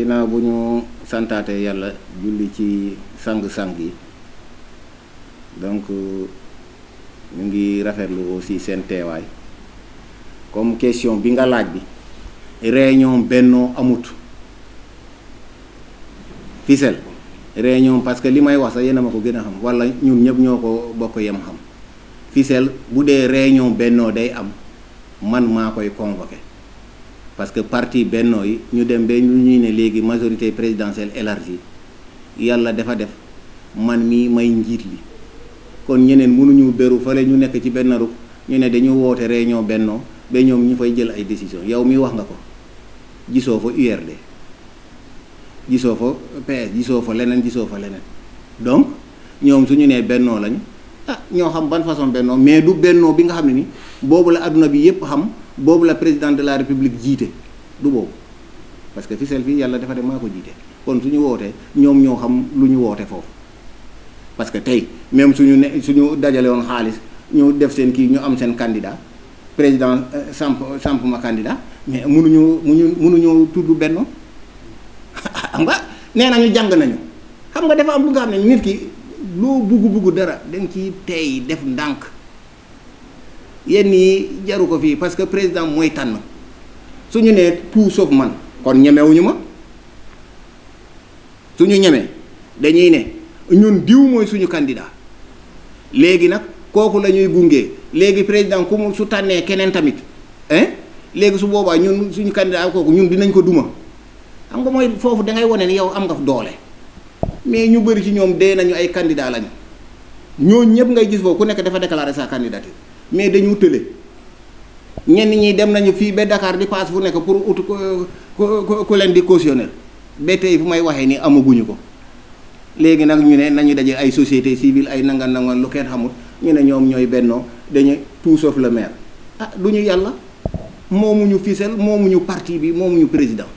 ginnaaw bu ñu santaate yàlla julli ci sang-sang yi donc ñu ngi rafetlu aussi seen teewaay comme question bi nga laaj bi réunion bennoo amut Fissel réunion parce que li may wax sax yéen a ma ko gën a xam wala ñun ñëpp ñoo ko bokk yem xam Fissel bu dee réunion bennoo day am man maa koy convoqué parce que parti bennoo yi ñu dem ba ñuy ne léegi majorité présidentielle élargie yàlla dafa def man mii may njiit li kon ñeneen mënuñu beru fale ñu nekk ci benn ruk ñu ne dañu woote réunion bennoo ba ñoom ñu fay jël ay décision yow mi wax nga ko gisoo fa URD gisoo fa PS gisoo fa leneen donc ñoom suñu nee bennoo lañu ñoo xam ban façon bennoo mais du bennoo bi nga xam ne ni boobu la adduna bi yépp xam boobu la président de la république jiite du boobu parce que Fissel fii yàlla dafa dem maa ko jiite kon suñu wootee ñoom ñoo xam lu ñu woote foofu parce que tey même suñu dajale woon xaalis ñu def seen kii ñu am seen candidat président samp ma candidat mais mënuñu tudd bennoo xam nga nee nañu jàng nañu xam nga dafa am lu nga xam ne nit ki loo bugg dara dañ ci tey def ndànk yenn yi jaru ko fii parce que président mooy tànn suñu nee tout sauf man kon ñemewuñu ma suñu ñemee dañuy ne ñun diw mooy suñu candidat léegi nag kooku la ñuy gungee léegi président ku mu su tànnee keneen tamit léegi su boobaa ñun suñu candidat kooku ñun dinañ ko duma xam nga mooy foofu da ngay wane ni yow am nga doole mais ñu bëri ci ñoom dee nañu ay candidat lañu ñooñu ñëpp ngay gis foofu ku nekk dafa déclarer sa candidature mais dañu tële ñenn ñi dem nañu fii ba Dakar di passe fu nekk pour ut ku leen di cautionner ba tey fu may waxee ni amaguñu ko léegi nag ñu ne nañu daje ay société civile ay nangan lu kenn xamul ñu ne ñoom ñooy bennoo dañu tout sauf le maire du ñu yàlla moomuñu Fissel moomuñu parti bi moomuñu président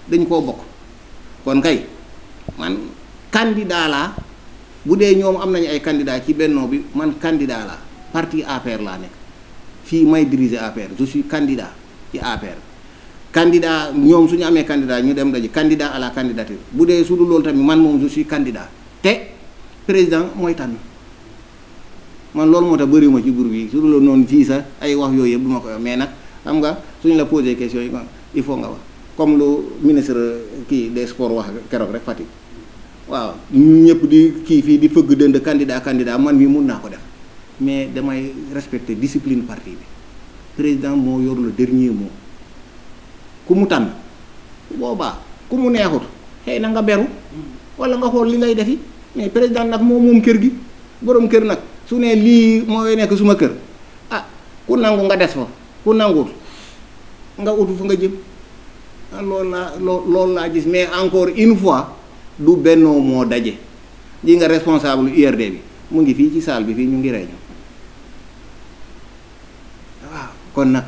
dañu koo bokk kon kay man candidat laa bu dee ñoom am nañu ay candidat ci bennoo bi man candidat laa parti APR laa nekk fii may diriger APR je suis candidat ci APR candidat ñoom suñu amee candidat ñu dem daje candidat à la candidature bu dee su dul loolu tamit man moom je suis candidat te président mooy tànn man loolu moo tax bëriwuma ci groupe yi su dul noonu fii sax ay wax yooyu yëpp du ma ko mais nag xam nga suñu la posé question yi il faut nga wax comme lu ministre kii des sports wax keroog rek Fatick waaw ñëpp di kii fii di fëgg dënd candidat man mii mun naa ko def mais damay respecter discipline parti bi président moo yor le dernier mot ku mu tànn boobaa ku mu neexut xëy na nga beru wala nga xool li ngay defi mais président nag moom kër gi borom kër nag su ne lii mooy nekk suma kër ku nangu nga des fa ku nangut nga utu fa nga jëm loolu laa gis mais encore une fois du bennoo moo daje ji nga responsable URD bi mu ngi fii ci salle bi fii ñu ngi réunion waaw kon nag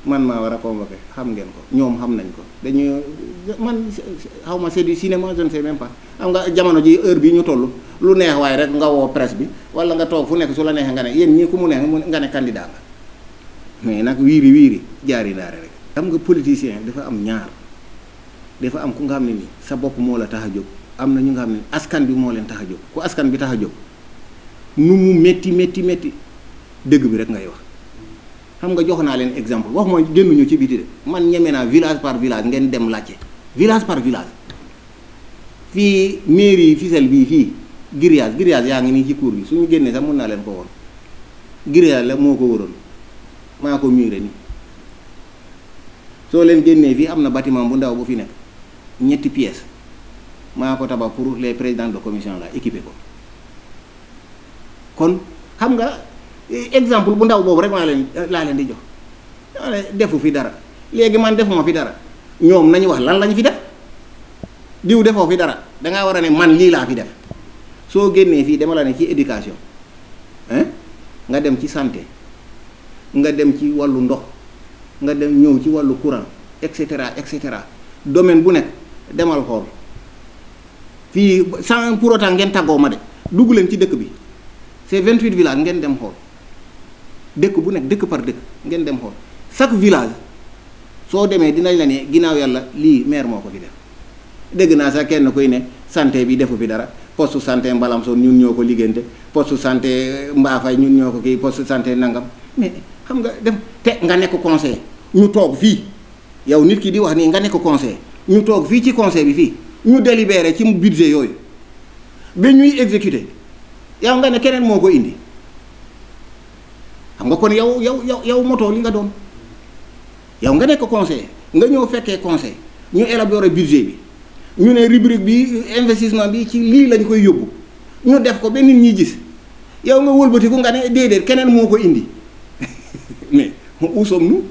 man maa war a convoqué xam ngeen ko ñoom xam nañ ko dañuy man xaw ma c'est du cinéma je ne sais même pas xam nga jamono ji heure bi ñu toll lu neex waaye rek nga woo presse bi wala nga toog fu nekk su la neexee nga ne yéen ñii ku mu neex nga ne candidat nga mais nag wiiri jaari daare rek xam nga politicien dafa am ñaar dafa am ku nga xam ne ni sa bopp moo la tax a jóg am na ñu nga xam ne askan bi moo leen tax a jóg ku askan bi tax a jóg nu mu métti dëgg bi rek ngay wax xam nga jox naa leen exemple wax mooy génnuñu ci biti de man ñeme naa village par village ngeen dem laajte village par village fii mairie Fissel bii fii grillage yaa ngi nii ci cour bi suñu génnee sax mun naa leen ko woon grillage la moo ko waroon maa ko muré nii soo leen génnee fii am na bâtiment bu ndaw bu fi nekk 3 pièces maa ko tabax pour les présidents de commission la équipé ko kon xam nga exemple bu ndaw boobu rek laa leen di jox defu fi dara léegi man defuma fi dara ñoom nañu wax lan lañu fi def diw defoo fi dara dangaa war a ne man lii laa fi def soo génnee fii dama la ne ci éducation nga dem ci santé nga dem ci wàllu ndox nga dem ñëw ci wàllu courant et cetera domaine bu nekk demal xool fii sans pour autant ngeen tàggoo ma de dugg leen ci dëkk bi c'est 28 villages ngeen dem xool dëkk bu nekk dëkk par dëkk ngeen dem xool chaque village soo demee dinañ la ne ginnaaw yàlla lii maire moo ko fi def dégg naa sax kenn koy ne santé bi defu fi dara poste santé Mbalamson ñun ñoo ko liggéeyante poste santé Mbafay ñun ñoo ko kii poste santé nangam mais xam nga dem te nga nekk conseil ñu toog fii yow nit ki di wax nii nga nekk conseil ñu toog fii ci conseil bi fii ñu délibéré ci budget yooyu ba ñuy exécuter yow nga ne keneen moo ko indi xam nga kon yow moto li nga doon yow nga nekk conseil nga ñëw fekkee conseil ñu élaborer budget bi ñu ne rubrique bi investissement bi ci lii lañ koy yóbbu ñu def ko ba nit ñi gis yow nga wëlbatiku nga ne déedéet keneen moo ko indi mais où sommes-nous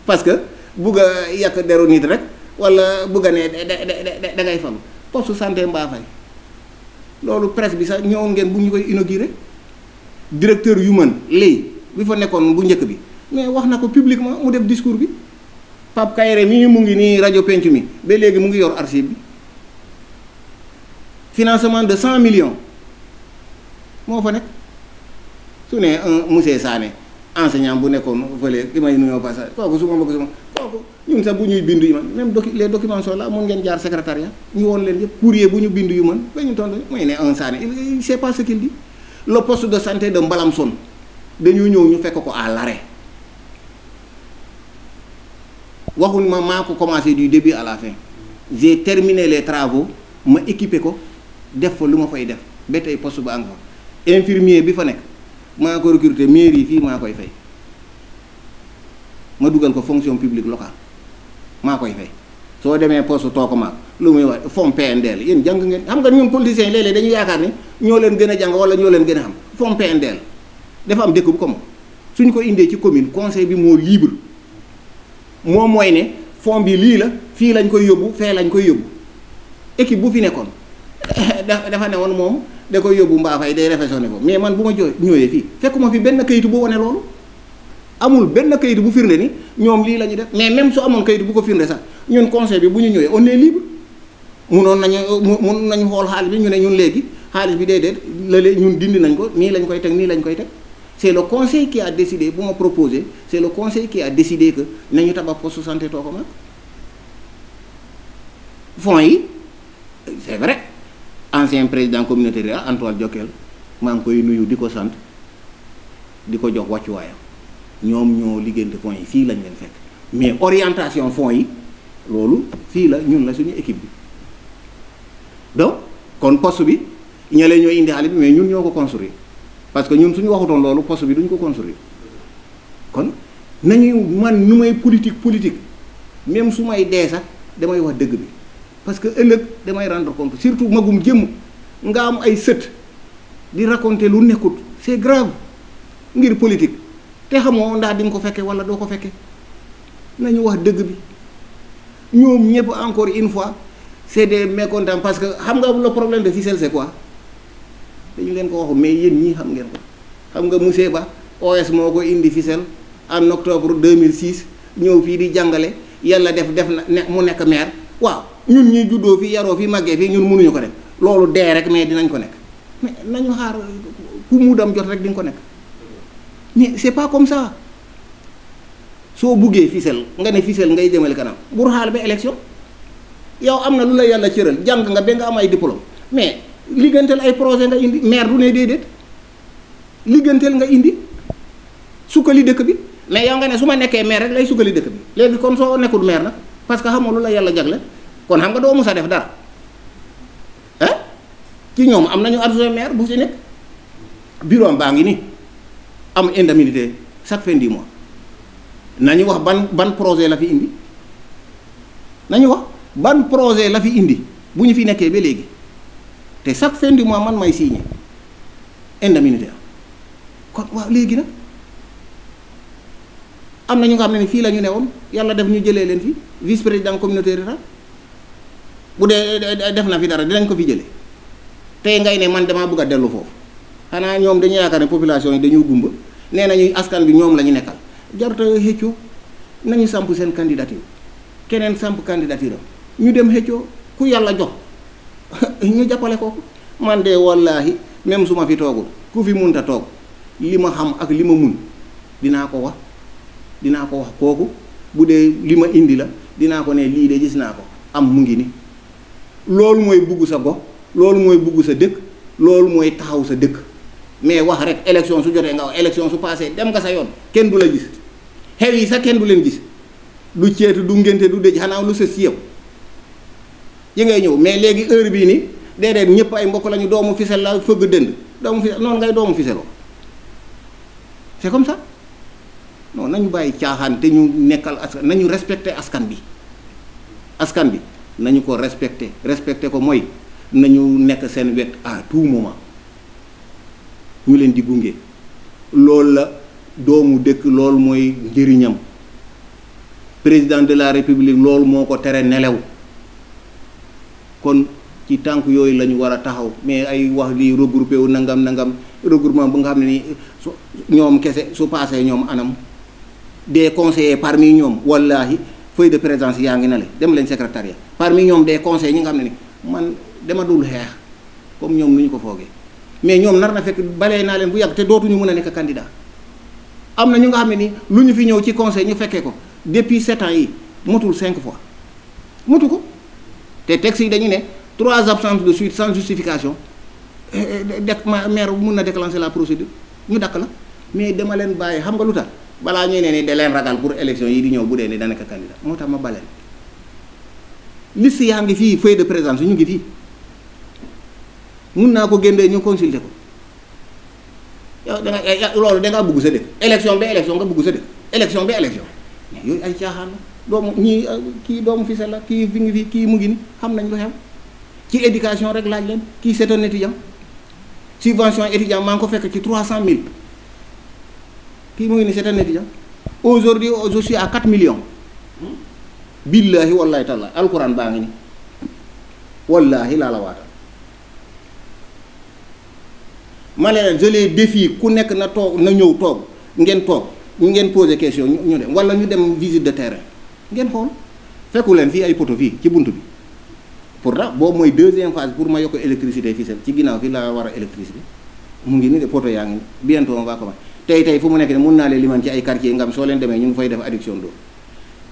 parce que bugg a yàq deru nit rek wala bugg a ne da ngay falu poste santé Mbafay loolu presse bi sax ñëwoon ngeen bu ñu koy inauguré directeur yu mën léegi bi fa nekkoon bu njëkk bi mais wax na ko publiquement mu def discours bi Pape Kayre mii mu ngi nii rajo penc mi ba léegi mu ngi yor archive bi financement de 100 millions moo fa nekk su ne un monsieur Sané enseignant bu nekkoon fële ki may nuyoo passage kooku su ma bëgg suma kooku ñun sax bu ñuy bind yu mën même les documents sont là mun ngeen jaar secrétariat ñu woon leen yëpp courrier bu ñu bind yu mën ba ñu tontu mooy ne un Sané il sait pas ce qu'il dit le poste de santé de Mbalamson dañu ñëw ñu fekk ko à l'arrêt waxuñ ma maa ko commencé du début à la fin j'ai terminé les travaux ma équipé ko def fa lu ma fay def ba tey poste ba nga fa infirmier bi fa nekk maa ko recruter mairie fii maa koy fay ma dugal ko fonction publique locale maa koy fay soo demee poste tooko maag lu muy wax fonds PNDL yéen jàng ngeen xam nga ñun politiciens yi léeg-léeg dañuy yaakaar ni ñoo leen gën a jàng wala ñoo leen gën a xam fonds PNDL dafa am dëkk bu ko moom suñ ko indee ci commune conseil bi moo libre moom mooy ne fonds bi lii la fii lañ koy yóbbu fee lañ koy yóbbu équipe bu fi nekkoon dafa ne woon moom da koy yóbbu Mbafay day réfectionné ko mais man bu ma ñëwee fii fekkuma fi benn kayitu bu wane loolu amul benn kayitu bu firnde ni ñoom lii la ñu def mais même su amoon kayitu bu ko firnde sax ñun conseil bi bu ñu ñëwee on est libre mun nañu xool xaalis bi ñu ne ñun léegi xaalis bi déedéet lële ñun dindi nañ ko nii lañ koy teg nii lañ koy teg c'est le conseil qui a décidé bu ma proposé c'est le conseil qui a décidé que nañu tabax poste santé too ko mag fonds yi c'est vrai ancien président communauté rurale Antoine Diokel maa ngi koy nuyu di ko sant di ko jox wàccuwaayam ñoom ñoo liggéeyante fonds yi fii lañ leen fekk mais orientation fonds yi loolu fii la ñun la suñu équipe bi donc kon poste bi ñalee ñoo indi xaalis bi mais ñun ñoo ko construire parce que ñun suñu waxutoon loolu poste bi duñ ko construire kon nañu man nu may politique même su may dee sax damay wax dëgg bi parce que ëllëg damay rendre compte surtout magum jëmm nga am ay sët di raconter lu nekkut c'est grave ngir politique te xamoo ndax di nga ko fekke wala doo ko fekke nañu wax dëgg bi ñoom ñëpp encore une fois c'est des mécontents parce que xam nga le problème de ficelle c'est quoi dañu leen ko waxu mais yéen ñii xam ngeen ko xam nga monsieur Ba OS moo ko indi ficelle en octobre 2006 ñëw fii di jàngale yàlla def na mu nekk maire waaw ñun ñuy juddoo fii yaroo fii màggee fii ñun mënuñu ko def loolu dee rek mais dinañ ko nekk mais nañu xaar ku mu dem jot rek di nga ko nekk mais c'est pas comme ça soo buggee ficelle nga ne ficelle ngay jëmale kanam bur xaal ba élection yow am na lu la yàlla cëral jàng nga ba nga am ay diplôme mais ligganteel ay projet nga indi maire du ne déedéet ligganteel nga indi sukkali dëkk bi mais yow nga ne su ma nekkee maire rek lay sukkali dëkk bi léegi kon soo nekkul maire nag parce que xamoo lu la yàlla jagle kon xam nga doo mus a def dara ah ci ñoom am nañu adjoint maire bu ci nekk bureau baa ngi nii am indemnité chaque fin du mois nañu wax ban projet la fi indi nañu wax ban projet la fi indi bu ñu fi nekkee ba léegi te chaque fin du mois man may signé indemnité kon waaw léegi nag am na ñu nga xam ne ni fii la ñu newoon yàlla def ñu jëlee leen fi vice président communauté rurale bu dee def na fi dara dinañ ko fi jëlee tey ngay ne man damaa bëgg a dellu foofu xanaa ñoom dañu yaakaar ne population yi dañoo gumba nee nañu askan bi ñoom la ñu nekkal jarta xëccoo nañu samp seen candidature keneen samp candidature am ñu dem xëccoo ku yàlla jox ñu jàppale kooku man de wallaahi même su ma fi toogul ku fi munta toog li ma xam ak li ma mun dinaa ko wax kooku bu dee li ma indi la dinaa ko ne lii de gis naa ko am mu ngi ni loolu mooy bugg sa gox loolu mooy bugg sa dëkk loolu mooy taxaw sa dëkk mais wax rek élection su jotee nga wax élection su passé dem nga sa yoon kenn du la gis xew yi sax kenn du leen gis du ceetu du ngénte du dëj xanaa lu sës si yow yi ngay ñëw mais léegi heure bii ni déedéet ñëpp ay mbokk lañu doomu Fissel la fëgg dënd doomu Fissel noonu ngay doomu Fisseloo c'est comme ça non nañu bàyyi caaxaan te ñu nekkal askan nañu respecté askan bi nañu ko respecté ko mooy nañu nekk seen wet à tout moment ñu leen di gunge loolu la doomu dëkk loolu mooy njëriñam président de la république loolu moo ko tere nelew kon ci tànk yooyu la ñu war a taxaw mais ay wax lii regroupé wu nangam regroupement bu nga xam ne ni ñoom kese su passé ñoom anam des conseillers parmi ñoom wallahi feuille de présence yaa ngi na le dem leen secrétariat parmi ñoom des conseillers ñi nga xam ne ni man dama dul xeex comme ñoom nu ñu ko foogee mais ñoom nar na fekk balee naa leen bu yàgg te dootuñu mën a nekk candidat am na ñu nga xam ne ni lu ñu fi ñëw ci conseil ñu fekkee ko depuis 7 ans yi motul 5 fois motu ko te texte yi dañu ne 3 absences de suite sans justification maire mun na déclencher la procédure ñu dakk la mais dama leen bàyyi xam nga lu tax balaa ñuy ne ni da leen ragal pour élection yi di ñëw bu dee ni da nekk candidat moo tax ma baleen liste yaa ngi fii feuille de présence ñu ngi fii mun naa ko génnee ñu consulter ko yow da nga loolu da ngaa bugg sa dëkk élection ba élection nga bugg sa dëkk élection ba élection mais yooyu ay caaxaan la doomu ñii kii doomu Fissel la kii fi ngi fi kii mu ngi ni xam nañ lu xew ci éducation rek laaj leen kii c'est un étudiant subvention étudiant maa ngi ko fekk ci 300 000 kii mu ngi ni c'est un étudiant aujourd'hui je suis à 4 millions billahi wallahi taala alquran baa ngi ni wallahi laa la waatal ma ne leen je les défie ku nekk na toog na ñëw toog ngeen poser question ñu dem wala ñu dem visite de terrain ngeen xool fekku leen fii ay poto fii ci bunt bi pourtant boobu mooy deuxième phase pour ma yokk électricité Fissel ci ginnaaw fii la war a électricité mu ngi ni de poto yaa ngi ni bientôt on va commencer tey fu mu nekk ne mun naa leen liman ci ay quartier ngam soo leen demee ñu ngi fay def adduction d'eau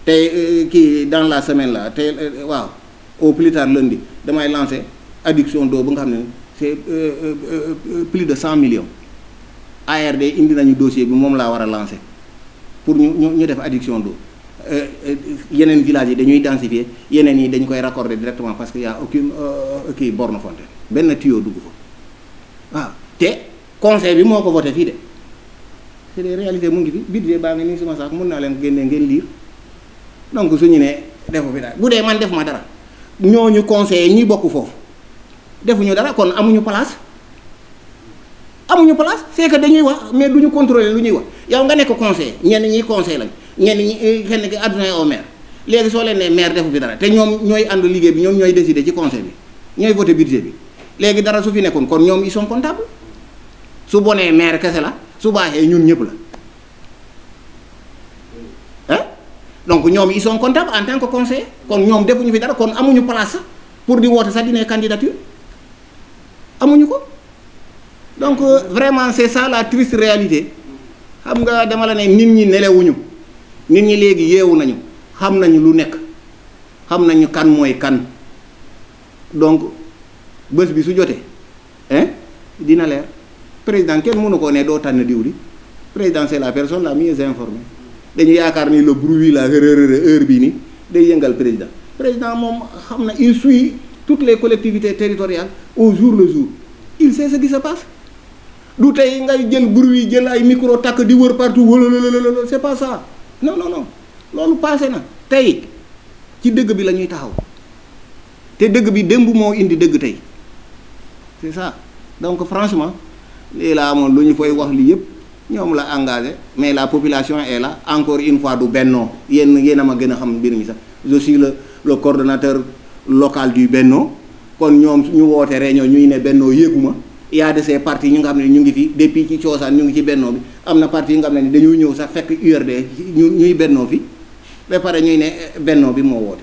tey kii dans la semaine là tey waaw au plus tard lundi damay lancer adduction d'eau bu nga xam ne c'est plus de 100 millions ARD indi nañu dossier bi moom laa war a lancer pour ñu def adduction d'eau yeneen villages yi dañuy densifier yeneen yi dañu koy raccorder directement parce que y a aucune kii borne fontaine benn tuyau dugg fa waaw te conseil bi moo ko voté fii de c'est des réalités mu ngi fi budget baa ngi nii suma sax mun naa leen génne ngeen lire donc suñu ne defu fi dara bu dee man def ma dara ñooñu conseiller ñi bokk foofu defuñu dara kon amuñu place c'est que dañuy wax mais duñu contrôler lu ñuy wax yow nga nekk conseiller ñenn ñi conseil lañ ñenn ñi kenn ki adjoint au maire léegi soo leen nee maire defu fi dara te ñoom ñooy ànd liggéey bi ñoom ñooy décider ci conseil bi ñooy voter budget bi léegi dara su fi nekkoon kon ñoom ils sont comptables su bonee maire kese la su baaxee ñun ñëpp la hein donc ñoom ils sont comptables en tant que conseiller kon ñoom defuñu fi dara kon amuñu place sax pour di woote sax dina candidature amuñu ko donc vraiment c'est ça la triste réalité xam nga dama la ne nit ñi nelewuñu nit ñi léegi yeewu nañu xam nañu lu nekk xam nañu kan mooy kan donc bés bi su jotee hein dina leer président kenn mënu ko ne doo tànn diw di président c'est la personne la mieux informée dañu yaakaar ni le bruit la heure bii ni day yëngal président moom xam na il suit toutes les collectivités territoriales au jour le jour il sait ce qui se passe du tey ngay jël bruit jël ay micro takk di wër partout wala c'est pas ça non loolu passé na tey ci dëgg bi la ñuy taxaw te dëgg bi démb moo indi dëgg tey c'est ça donc franchement lii la amoon lu ñu fay wax lii yëpp ñoom la engagé mais la population est là encore une fois du Benno yéen a ma gën a xam mbir mi sax je suis le coordonnateur local du Benno kon ñoom ñu woote réunion ñuy ne Benno yéeguma y a de ces partis ñu nga xam ne ñu ngi fi depuis ci coosaan ñu ngi ci Benno bi am na parti yi nga xam ne dañuy ñëw sax fekk URD ñuy Benno fi ba pare ñuy ne Benno bi moo woote